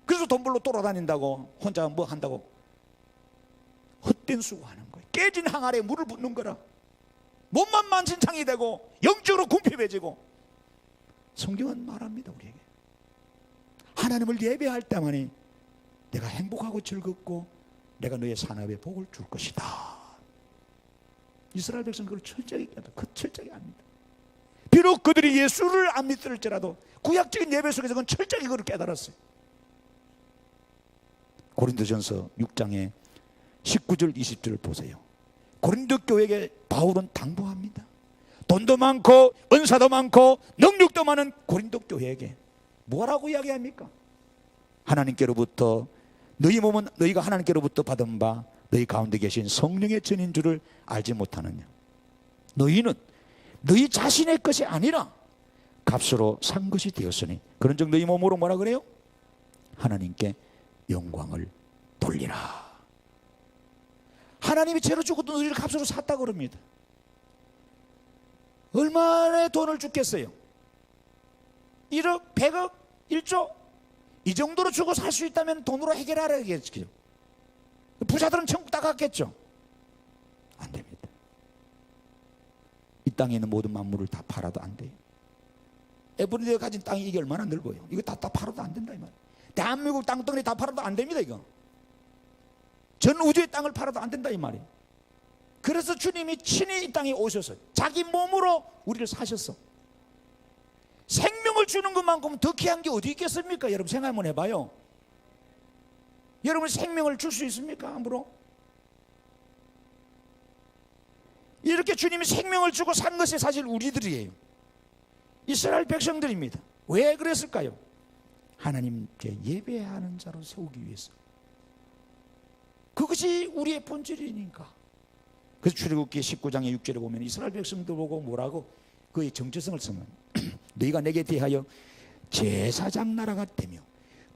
그래서 돈 벌러 돌아다닌다고 혼자 뭐 한다고 헛된 수고하는 거예요. 깨진 항아리에 물을 붓는 거라. 몸만 만신창이 되고 영적으로 궁핍해지고. 성경은 말합니다 우리에게. 하나님을 예배할 때만이 내가 행복하고 즐겁고 내가 너의 산업에 복을 줄 것이다. 이스라엘 백성 그걸 철저히 깨닫고 그 철저히 압니다. 비록 그들이 예수를 안 믿을지라도 구약적인 예배 속에서 그건 철저히 그걸 깨달았어요. 고린도전서 6장에 19절 20절을 보세요. 고린도 교회에게 바울은 당부합니다. 돈도 많고 은사도 많고 능력도 많은 고린도 교회에게 뭐라고 이야기합니까? 하나님께로부터 너희 몸은 너희가 하나님께로부터 받은 바 너희 가운데 계신 성령의 전인 줄을 알지 못하느냐. 너희는 너희 자신의 것이 아니라 값으로 산 것이 되었으니 그런즉 너희 몸으로 뭐라 그래요? 하나님께 영광을 돌리라. 하나님이 죄로 죽어도 너희를 값으로 샀다 그럽니다. 얼마나 돈을 주겠어요? 1억, 100억, 1조? 이 정도로 주고 살 수 있다면 돈으로 해결하라겠죠. 부자들은 천국 다 갔겠죠. 안 됩니다. 이 땅에 있는 모든 만물을 다 팔아도 안 돼요. 에브리데가 가진 땅이 이게 얼마나 넓어요. 이거 다 팔아도 안 된다 이 말이에요. 대한민국 땅덩어리 다 팔아도 안 됩니다. 이거 전 우주의 땅을 팔아도 안 된다 이 말이에요. 그래서 주님이 친히 이 땅에 오셔서 자기 몸으로 우리를 사셨어. 생명을 주는 것만큼 더 귀한 게 어디 있겠습니까? 여러분 생각 한번 해봐요. 여러분 생명을 줄 수 있습니까? 함부로? 이렇게 주님이 생명을 주고 산 것이 사실 우리들이에요. 이스라엘 백성들입니다. 왜 그랬을까요? 하나님께 예배하는 자로 세우기 위해서. 그것이 우리의 본질이니까. 그래서 출애굽기 19장의 6절에 보면 이스라엘 백성들 보고 뭐라고 그의 정체성을 쓰면 너희가 내게 대하여 제사장 나라가 되며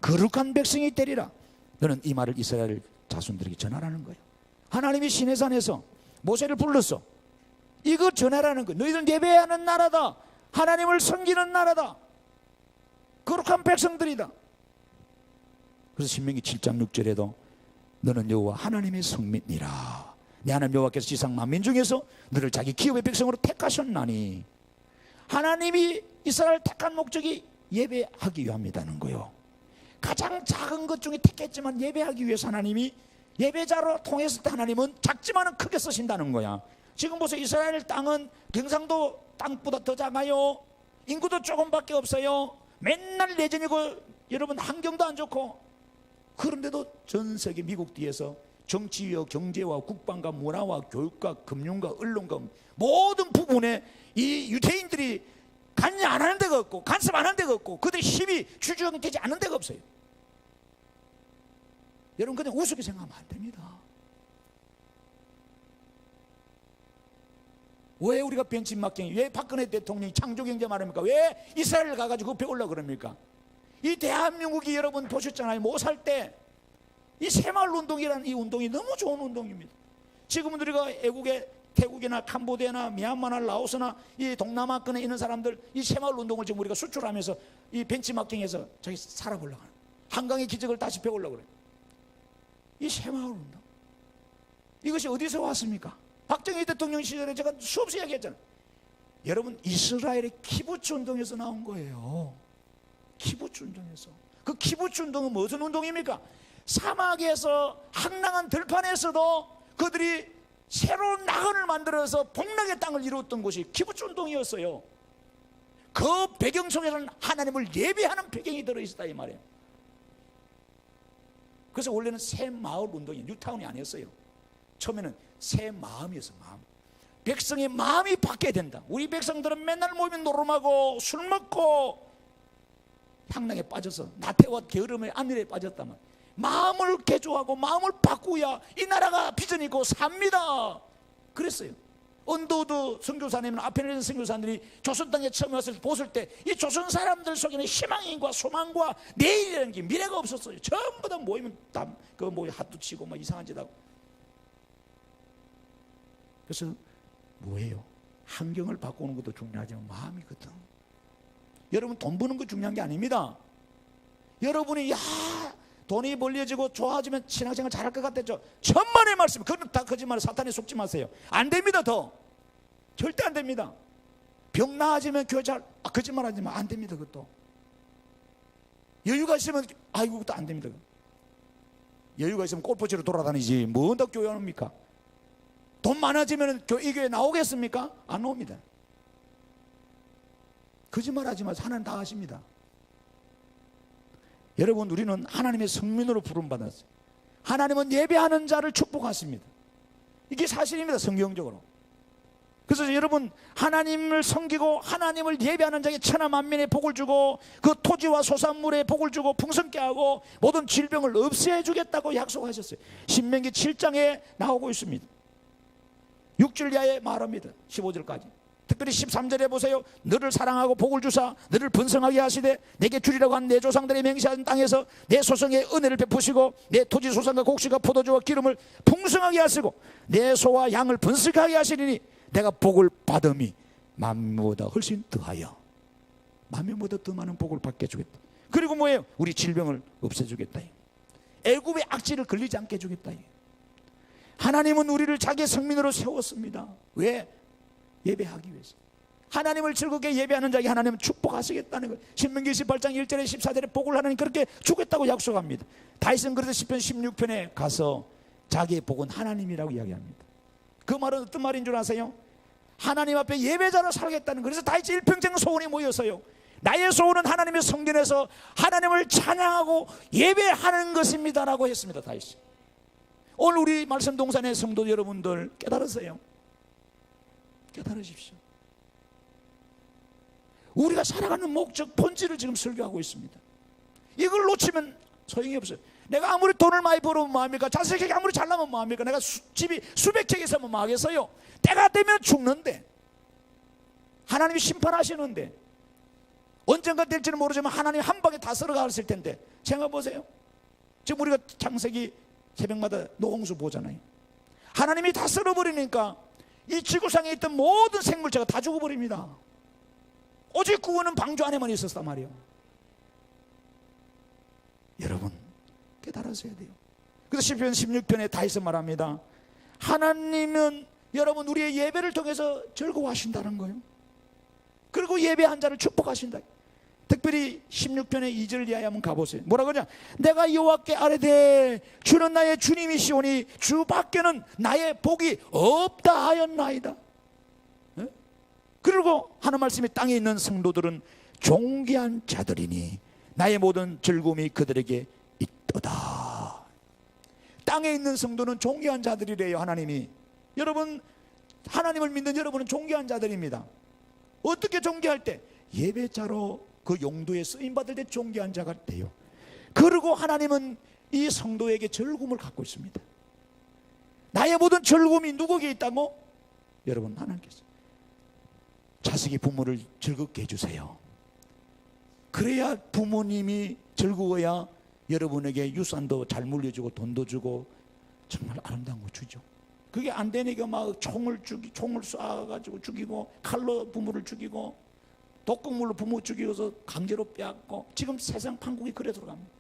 거룩한 백성이 되리라. 너는 이 말을 이스라엘 자손들에게 전하라는 거예요. 하나님이 시내산에서 모세를 불렀어. 이거 전하라는 거예요. 너희들 예배하는 나라다. 하나님을 섬기는 나라다. 거룩한 백성들이다. 그래서 신명기 7장 6절에도 너는 여호와 하나님의 성민이라. 내 하나님 여호와께서 지상 만민 중에서 너를 자기 기업의 백성으로 택하셨나니. 하나님이 이스라엘 택한 목적이 예배하기 위함이라는 거예요. 가장 작은 것 중에 택했지만 예배하기 위해서 하나님이 예배자로 통했을 때 하나님은 작지만은 크게 쓰신다는 거야. 지금 보세요. 이스라엘 땅은 경상도 땅보다 더 작아요. 인구도 조금밖에 없어요. 맨날 내전이고 여러분 환경도 안 좋고. 그런데도 전 세계 미국 뒤에서 정치와 경제와 국방과 문화와 교육과 금융과 언론과 모든 부분에 이 유대인들이 관여 안 하는 데가 없고 간섭 안 하는 데가 없고 그들의 힘이 추정되지 않는 데가 없어요. 여러분 그냥 우습게 생각하면 안 됩니다. 왜 우리가 벤치마킹, 왜 박근혜 대통령이 창조경제 말합니까? 왜 이스라엘 가가지고 배우려고 그럽니까? 이 대한민국이 여러분 보셨잖아요. 못 살 때 이 새마을 운동이라는 이 운동이 너무 좋은 운동입니다. 지금 우리가 애국의 태국이나 캄보디아나 미얀마나 라오스나 이 동남아권에 있는 사람들 이 새마을 운동을 지금 우리가 수출하면서 이 벤치마킹에서 저기 살아보려고 하는, 한강의 기적을 다시 배우려고 그래요. 이 새마을 운동, 이것이 어디서 왔습니까? 박정희 대통령 시절에 제가 수없이 얘기했잖아요. 여러분, 이스라엘의 키부츠 운동에서 나온 거예요. 키부츠 운동에서. 그 키부츠 운동은 무슨 운동입니까? 사막에서 황량한 들판에서도 그들이 새로운 낙원을 만들어서 복락의 땅을 이루었던 곳이 키부츠 운동이었어요. 그 배경 속에서는 하나님을 예배하는 배경이 들어있었다 이 말이에요. 그래서 원래는 새 마을 운동이 뉴타운이 아니었어요. 처음에는 새 마음이었어. 마음. 백성의 마음이 바뀌어야 된다. 우리 백성들은 맨날 모이면 노름하고 술 먹고 향락에 빠져서 나태와 게으름의 안일에 빠졌다만, 마음을 개조하고 마음을 바꾸야 이 나라가 비전 있고 삽니다. 그랬어요. 언더우드 선교사님은 앞에 있는 선교사들이 조선 땅에 처음 왔을 때 보실 때 이 조선 사람들 속에는 희망과 소망과 내일이라는 게 미래가 없었어요. 전부 다 모이면 다 그 뭐 핫도 치고 막 이상한 짓 하고. 그래서 뭐예요? 환경을 바꾸는 것도 중요하지만 마음이거든. 여러분, 돈 버는 거 중요한 게 아닙니다. 여러분이 돈이 벌려지고 좋아지면 신앙생활 잘할 것 같았죠. 천만의 말씀, 그건 다 거짓말, 사탄에 속지 마세요. 안 됩니다. 더 절대 안 됩니다. 병 나아지면 교회 잘, 거짓말하지 마. 안 됩니다. 그것도 여유가 있으면 아이고 그것도 안 됩니다. 여유가 있으면 골프 치러 돌아다니지 뭔 더 교회 합니까? 돈 많아지면 이 교회 나오겠습니까? 안 나옵니다. 거짓말하지 마세요. 하나님 다 아십니다. 여러분, 우리는 하나님의 성민으로 부름받았어요. 하나님은 예배하는 자를 축복하십니다. 이게 사실입니다. 성경적으로. 그래서 여러분, 하나님을 섬기고 하나님을 예배하는 자에게 천하 만민의 복을 주고 그 토지와 소산물에 복을 주고 풍성케 하고 모든 질병을 없애 주겠다고 약속하셨어요. 신명기 7장에 나오고 있습니다. 6절 이하에 말합니다. 15절까지. 특별히 13절에 보세요. 너를 사랑하고 복을 주사 너를 번성하게 하시되 내게 주리라고 한 내 조상들의 맹세한 땅에서 내 소성의 은혜를 베푸시고 내 토지 소산과 곡식과 포도주와 기름을 풍성하게 하시고 내 소와 양을 번성하게 하시리니 내가 복을 받음이 만민보다 훨씬 더하여, 만민보다 더 많은 복을 받게 해주겠다. 그리고 뭐예요? 우리 질병을 없애주겠다. 애굽의 악취를 걸리지 않게 해주겠다. 하나님은 우리를 자기의 성민으로 세웠습니다. 왜? 예배하기 위해서. 하나님을 즐겁게 예배하는 자에게 하나님은 축복하시겠다는 거예요. 신명기 28장 1절에 14절에 복을 하나님 그렇게 주겠다고 약속합니다. 다윗은 그래서 시편 16편에 가서 자기의 복은 하나님이라고 이야기합니다. 그 말은 어떤 말인 줄 아세요? 하나님 앞에 예배자로 살겠다는 거예요. 그래서 다윗이 일평생 소원이 모였어요. 나의 소원은 하나님의 성전에서 하나님을 찬양하고 예배하는 것입니다라고 했습니다. 다윗이. 오늘 우리 말씀 동산의 성도 여러분들 깨달으세요. 깨달으십시오. 우리가 살아가는 목적, 본질을 지금 설교하고 있습니다. 이걸 놓치면 소용이 없어요. 내가 아무리 돈을 많이 벌으면 뭐합니까? 자식에게 아무리 잘나면 뭐합니까? 내가 집이 수백 채 있으면 뭐하겠어요? 때가 되면 죽는데, 하나님이 심판하시는데, 언젠가 될지는 모르지만 하나님 한 방에 다 썰어가실 텐데, 생각해보세요. 지금 우리가 창세기 새벽마다 노홍수 보잖아요. 하나님이 다 썰어버리니까 이 지구상에 있던 모든 생물체가 다 죽어버립니다. 오직 구원은 방주 안에만 있었단 말이에요. 여러분, 깨달으셔야 돼요. 그래서 시편 16편에 다윗은 말합니다. 하나님은 여러분 우리의 예배를 통해서 즐거워하신다는 거예요. 그리고 예배한 자를 축복하신다. 특별히 16편의 2절 이하에 한번 가보세요. 뭐라 그러냐? 내가 여호와께 아뢰되 주는 나의 주님이시오니 주 밖에는 나의 복이 없다 하였나이다. 네? 그리고 하는 말씀이 땅에 있는 성도들은 존귀한 자들이니 나의 모든 즐거움이 그들에게 있도다. 땅에 있는 성도는 존귀한 자들이래요. 하나님이. 여러분, 하나님을 믿는 여러분은 존귀한 자들입니다. 어떻게 존귀할 때? 예배자로 그 용도에 쓰임받을 때 존귀한 자가 돼요. 그리고 하나님은 이 성도에게 즐거움을 갖고 있습니다. 나의 모든 즐거움이 누구에게 있다고? 여러분, 하나님께서. 자식이 부모를 즐겁게 해주세요. 그래야 부모님이 즐거워야 여러분에게 유산도 잘 물려주고 돈도 주고 정말 아름다운 거 주죠. 그게 안 되니까 막 총을 쏴가지고 죽이고 칼로 부모를 죽이고 독극물로 부모 죽이고서 강제로 빼앗고 지금 세상 판국이 그래 돌아갑니다.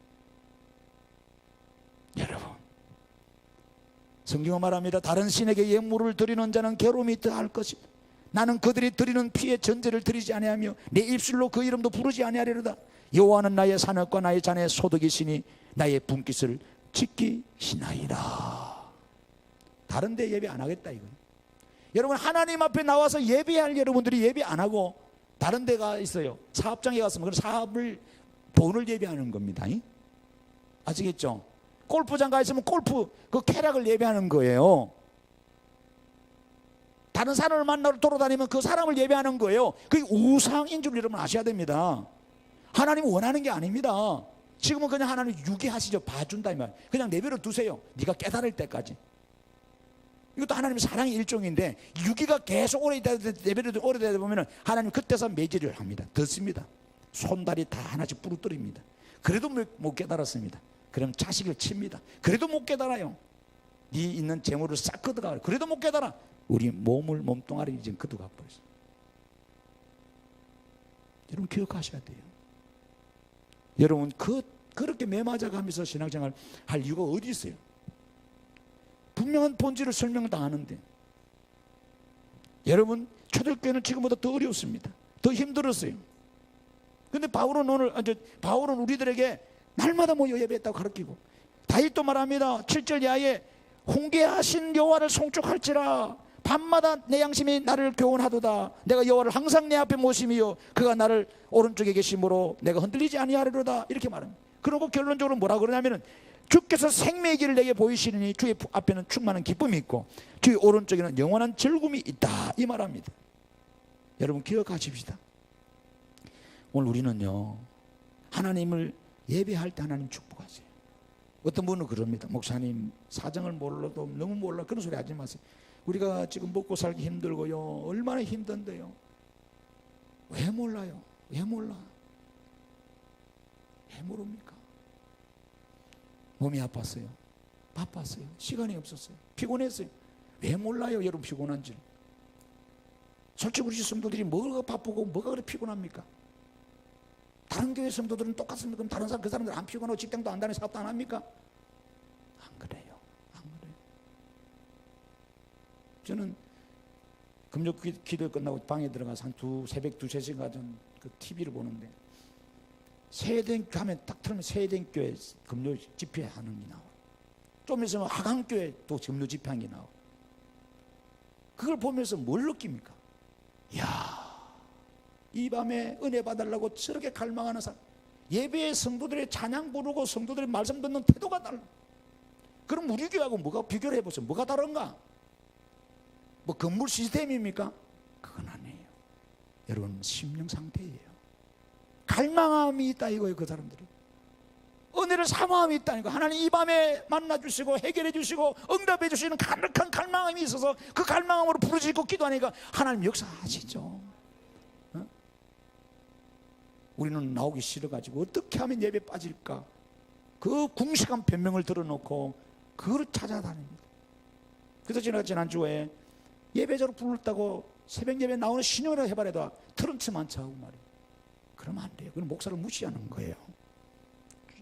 여러분, 성경은 말합니다. 다른 신에게 예물을 드리는 자는 괴로움이 더할 것이다. 나는 그들이 드리는 피의 전제를 드리지 아니하며 내 입술로 그 이름도 부르지 아니하리로다. 여호와는 나의 산업과 나의 잔의 소득이시니 나의 분깃을 지키시나이다. 다른 데 예배 안 하겠다 이거예요. 여러분, 하나님 앞에 나와서 예배할 여러분들이 예배 안 하고 다른 데가 있어요. 사업장에 갔으면 그 사업을 돈을 예배하는 겁니다. 아시겠죠? 골프장 가 있으면 골프 그 쾌락을 예배하는 거예요. 다른 사람을 만나러 돌아다니면 그 사람을 예배하는 거예요. 그게 우상인 줄 여러분 아셔야 됩니다. 하나님은 원하는 게 아닙니다. 지금은 그냥 하나님 유기하시죠. 봐준다 이 말. 그냥 내버려 두세요. 네가 깨달을 때까지. 이것도 하나님의 사랑의 일종인데 유기가 계속 오래되다 보면 하나님 그때서 매질을 합니다. 덧습니다. 손다리 다 하나씩 부러뜨립니다. 그래도 못 깨달았습니다. 그럼 자식을 칩니다. 그래도 못 깨달아요. 네 있는 재물을 싹 걷어가. 그래도 못 깨달아. 우리 몸뚱아리를 이제 걷어가 버렸어요. 여러분 기억하셔야 돼요. 여러분 그렇게 매맞아가면서 신앙생활 할 이유가 어디 있어요? 분명한 본질을 설명을 다 하는데 여러분 초대교회는 지금보다 더 어려웠습니다. 더 힘들었어요. 그런데 바울은 우리들에게 날마다 모여 예배했다고 가르치고 다윗도 말합니다. 7절 이하에 훈계하신 여호와를 송축할지라 밤마다 내 양심이 나를 교훈하도다. 내가 여호와를 항상 내 앞에 모심이요 그가 나를 오른쪽에 계심으로 내가 흔들리지 아니하리로다. 이렇게 말합니다. 그리고 결론적으로 뭐라 그러냐면은 주께서 생명의 길을 내게 보이시니 주의 앞에는 충만한 기쁨이 있고 주의 오른쪽에는 영원한 즐거움이 있다. 이 말합니다. 여러분 기억하십시다. 오늘 우리는요 하나님을 예배할 때 하나님 축복하세요. 어떤 분은 그럽니다. 목사님 사정을 몰라도 너무 몰라 그런 소리 하지 마세요. 우리가 지금 먹고 살기 힘들고요 얼마나 힘든데요. 왜 몰라요? 왜 몰라? 왜 모릅니까? 몸이 아팠어요. 바빴어요. 시간이 없었어요. 피곤했어요. 왜 몰라요 여러분 피곤한지를? 솔직히 우리 성도들이 뭐가 바쁘고 뭐가 그렇게 피곤합니까? 다른 교회 성도들은 똑같습니다. 그럼 다른 사람 그 사람들 안 피곤하고 직장도 안 다니고 사업도 안 합니까? 안 그래요. 안 그래요. 저는 금요 기도 끝나고 방에 들어가서 새벽 2, 3시간 전 그 TV를 보는데 세대인 가면 딱 틀면 세대교회 금요 집회하는 게 나와요. 좀 있으면 하강교회 또 금요 집회하는 게 나와요. 그걸 보면서 뭘 느낍니까? 이야 이 밤에 은혜 받으려고 저렇게 갈망하는 사람, 예배의 성도들의 찬양 부르고 성도들의 말씀 듣는 태도가 달라. 그럼 우리 교회하고 뭐가 비교를 해보세요. 뭐가 다른가? 뭐 건물 시스템입니까? 그건 아니에요. 여러분 심령 상태예요. 갈망함이 있다 이거예요. 그 사람들이 은혜를 사모함이 있다니까. 하나님 이 밤에 만나주시고 해결해 주시고 응답해 주시는 가득한 갈망함이 있어서 그 갈망함으로 부르짖고 기도하니까 하나님 역사하시죠. 우리는 나오기 싫어가지고 어떻게 하면 예배 빠질까? 그 궁식한 변명을 들어놓고 그걸 찾아다닙니다. 그래서 지난주에 예배자로 불렀다고 새벽 예배 나오는 신용이라고 해봐라도 트런치만 차고 말이에요. 그러면 안 돼요. 그건 목사를 무시하는 거예요.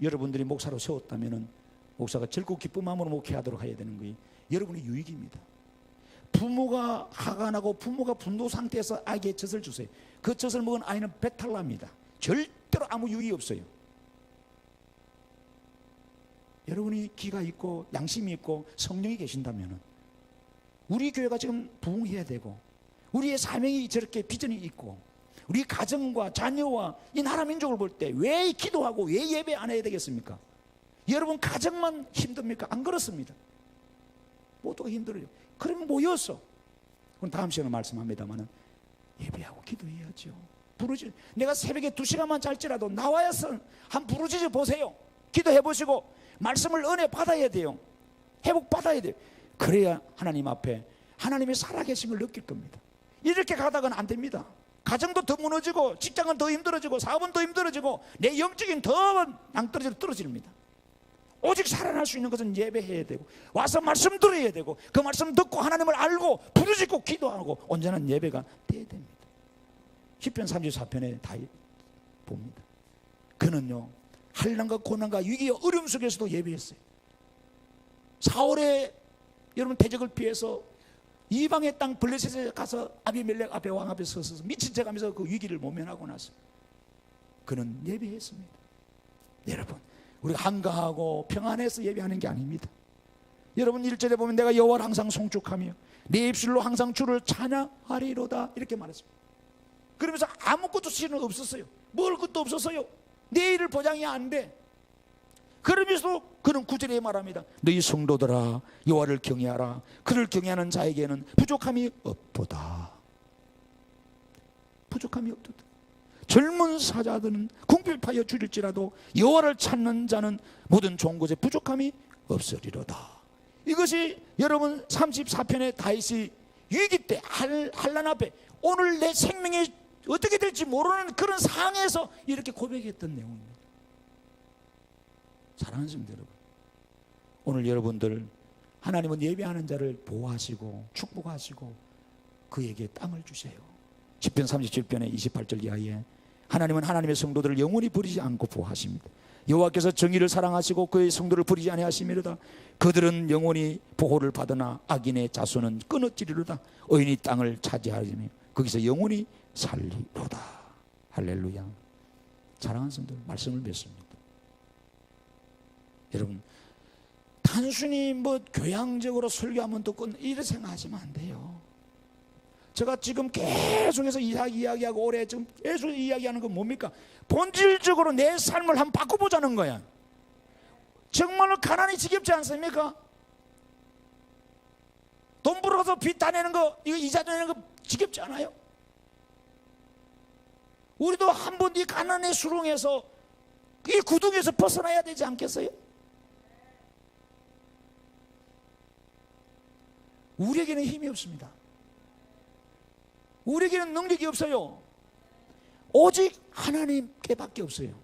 여러분들이 목사로 세웠다면 목사가 즐겁고 기쁜 마음으로 목회하도록 해야 되는 거예요. 여러분의 유익입니다. 부모가 화가 나고 부모가 분노 상태에서 아이에게 젖을 주세요. 그 젖을 먹은 아이는 배탈 납니다. 절대로 아무 유익이 없어요. 여러분이 기가 있고 양심이 있고 성령이 계신다면 우리 교회가 지금 부흥해야 되고 우리의 사명이 저렇게 비전이 있고 우리 가정과 자녀와 이 나라 민족을 볼 때 왜 기도하고 왜 예배 안 해야 되겠습니까? 여러분 가정만 힘듭니까? 안 그렇습니다. 모두가 힘들어요. 그러면 모여서 그럼 다음 시간에 말씀합니다만 예배하고 기도해야죠. 내가 새벽에 2시간만 잘지라도 나와서 한 부르짖어 보세요. 기도해 보시고 말씀을 은혜 받아야 돼요. 회복 받아야 돼요. 그래야 하나님 앞에 하나님의 살아계심을 느낄 겁니다. 이렇게 가다가는 안 됩니다. 가정도 더 무너지고, 직장은 더 힘들어지고, 사업은 더 힘들어지고, 내 영적인 더 낭떠러지로 떨어집니다. 오직 살아날 수 있는 것은 예배해야 되고, 와서 말씀 들어야 되고, 그 말씀 듣고 하나님을 알고 부르짖고 기도하고 온전한 예배가 돼야 됩니다. 시편 34편에 다 봅니다. 그는요 환난과 고난과 위기와 어려움 속에서도 예배했어요. 사울의 여러분 대적을 피해서 이방의 땅 블레셋에 가서 아비멜렉 앞에 왕 앞에 서서 미친 척 하면서 그 위기를 모면하고 나서 그는 예배했습니다. 여러분, 우리가 한가하고 평안해서 예배하는 게 아닙니다. 여러분 1절에 보면 내가 여호와를 항상 송축하며 내 입술로 항상 주를 찬양하리로다 이렇게 말했습니다. 그러면서 아무것도 실은 없었어요. 먹을 것도 없었어요. 내일을 보장이 안 돼. 그러면서도 그는 9절에 말합니다. 너희 성도들아 여호와를 경외하라. 그를 경외하는 자에게는 부족함이 없도다. 부족함이 없도다. 젊은 사자들은 궁핍하여 줄일지라도 여호와를 찾는 자는 모든 좋은 것에 부족함이 없으리로다. 이것이 여러분 34편의 다윗이 위기 때 환난 앞에 오늘 내 생명이 어떻게 될지 모르는 그런 상황에서 이렇게 고백했던 내용입니다. 사랑하는 성도 여러분, 오늘 여러분들 하나님은 예배하는 자를 보호하시고 축복하시고 그에게 땅을 주세요. 시편 37편의 28절 이하에 하나님은 하나님의 성도들을 영원히 버리지 않고 보호하십니다. 여호와께서 정의를 사랑하시고 그의 성도를 버리지 아니하시미로다. 그들은 영원히 보호를 받으나 악인의 자손은 끊어지리로다. 의인이 땅을 차지하리며 거기서 영원히 살리로다. 할렐루야. 사랑하는 성도 말씀을 맺습니다. 여러분 단순히 뭐 교양적으로 설교하면 또 이렇게 생각하시면 안 돼요. 제가 지금 계속해서 이야기하고 올해 지금 계속 이야기하는 건 뭡니까? 본질적으로 내 삶을 한번 바꿔보자는 거야. 정말로 가난이 지겹지 않습니까? 돈 벌어서 빚 다 내는 거, 이거 이자 내는 거 지겹지 않아요? 우리도 한번 이 가난의 수렁에서 이 구덩이에서 벗어나야 되지 않겠어요? 우리에게는 힘이 없습니다. 우리에게는 능력이 없어요. 오직 하나님께 밖에 없어요.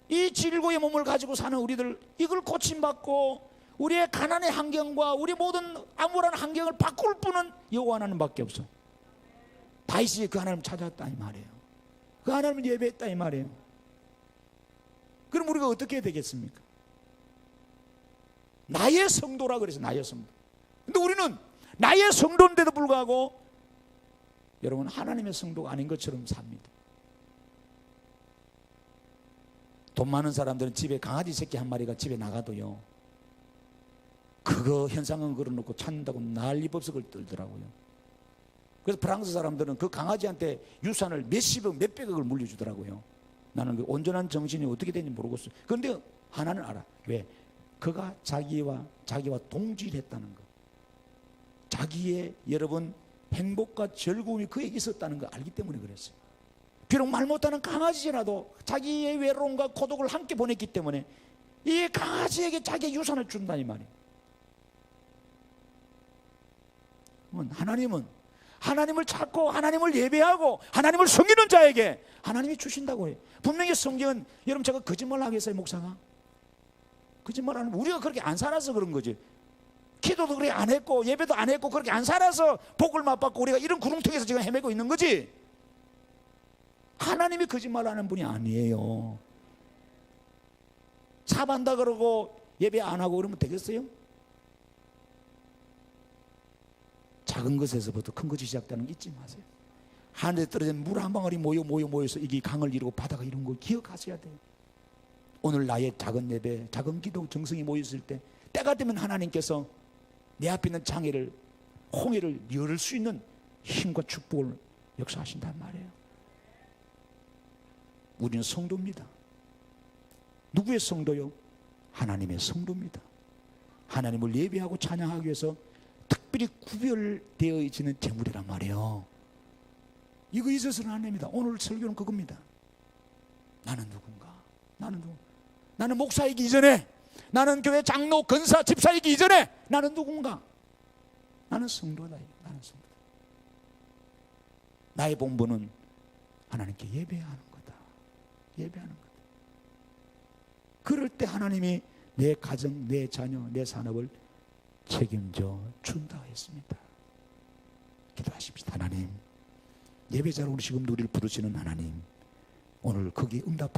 이 질고의 몸을 가지고 사는 우리들, 이걸 고침받고 우리의 가난의 환경과 우리 모든 암울한 환경을 바꿀 분은 여호와 하나님 밖에 없어. 다윗이 그 하나님을 찾았다 이 말이에요. 그 하나님을 예배했다 이 말이에요. 그럼 우리가 어떻게 해야 되겠습니까? 나의 성도라 그래서 나의 성도. 근데 우리는 나의 성도인데도 불구하고 여러분 하나님의 성도가 아닌 것처럼 삽니다. 돈 많은 사람들은 집에 강아지 새끼 한 마리가 집에 나가도요, 그거 현상은 걸어놓고 찾는다고 난리법석을 떨더라고요. 그래서 프랑스 사람들은 그 강아지한테 유산을 몇십억 몇백억을 물려주더라고요. 나는 그 온전한 정신이 어떻게 되는지 모르겠어요. 그런데 하나는 알아. 왜? 그가 자기와 동질했다는 거, 자기의 여러분 행복과 즐거움이 그에게 있었다는 거 알기 때문에 그랬어요. 비록 말 못하는 강아지라도 자기의 외로움과 고독을 함께 보냈기 때문에 이 강아지에게 자기의 유산을 준다 이 말이에요. 하나님은 하나님을 찾고 하나님을 예배하고 하나님을 섬기는 자에게 하나님이 주신다고 해요. 분명히 성경은, 여러분 제가 거짓말 하겠어요 목사가? 거짓말하는, 우리가 그렇게 안 살아서 그런 거지. 기도도 그렇게 안 했고 예배도 안 했고 그렇게 안 살아서 복을 맛받고 우리가 이런 구렁텅이에서 지금 헤매고 있는 거지. 하나님이 거짓말하는 분이 아니에요. 사반다 그러고 예배 안 하고 그러면 되겠어요? 작은 것에서부터 큰 것이 시작되는 거 잊지 마세요. 하늘에 떨어진 물 한 방울이 모여서 이게 강을 이루고 바다가 이룬 걸 기억하셔야 돼요. 오늘 나의 작은 예배, 작은 기도, 정성이 모였을 때 때가 되면 하나님께서 내 앞에 있는 장애를, 홍해를 열을 수 있는 힘과 축복을 역사하신단 말이에요. 우리는 성도입니다. 누구의 성도요? 하나님의 성도입니다. 하나님을 예배하고 찬양하기 위해서 특별히 구별되어지는 제물이란 말이에요. 이거 있어서는 안 됩니다. 오늘 설교는 그겁니다. 나는 누군가? 나는 목사이기 이전에, 나는 교회 장로, 권사, 집사이기 이전에 나는 누군가? 나는 성도다. 나는 성도다. 나의 본분은 하나님께 예배하는 거다. 예배하는 거다. 그럴 때 하나님이 내 가정, 내 자녀, 내 산업을 책임져 준다 했습니다. 기도하십시다. 하나님, 예배자로 지금 우리를 부르시는 하나님, 오늘 거기에 응답하